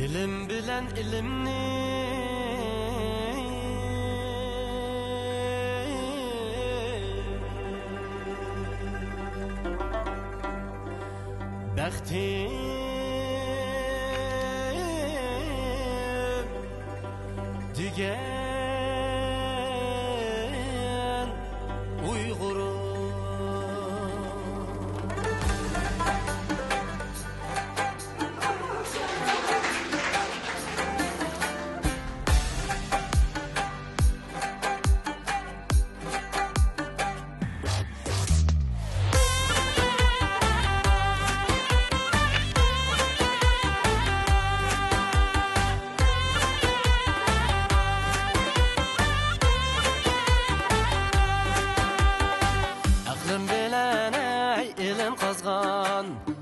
İlim bilen ilimni Bəxtim digen Uyğurum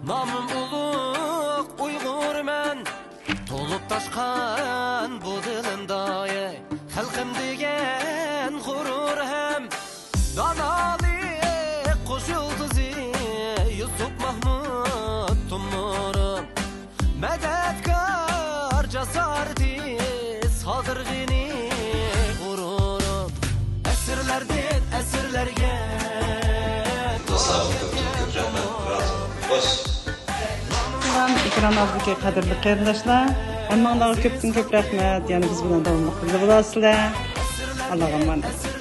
Namım uluk Uygur men Tolup taşkan bu dilimda Halkım degen gurur hem Danali koşuldu Yusuf Mahmud Tumurum Medetkar cesareti Sadırgini gururum Esirlerden esirlerge Ekran aldiki qadrli qarindoshlar, hammanglarga ko'pdan ko'p rahmat. Yana biz bilan davom ettirib bolasizlar. Allohga emanet.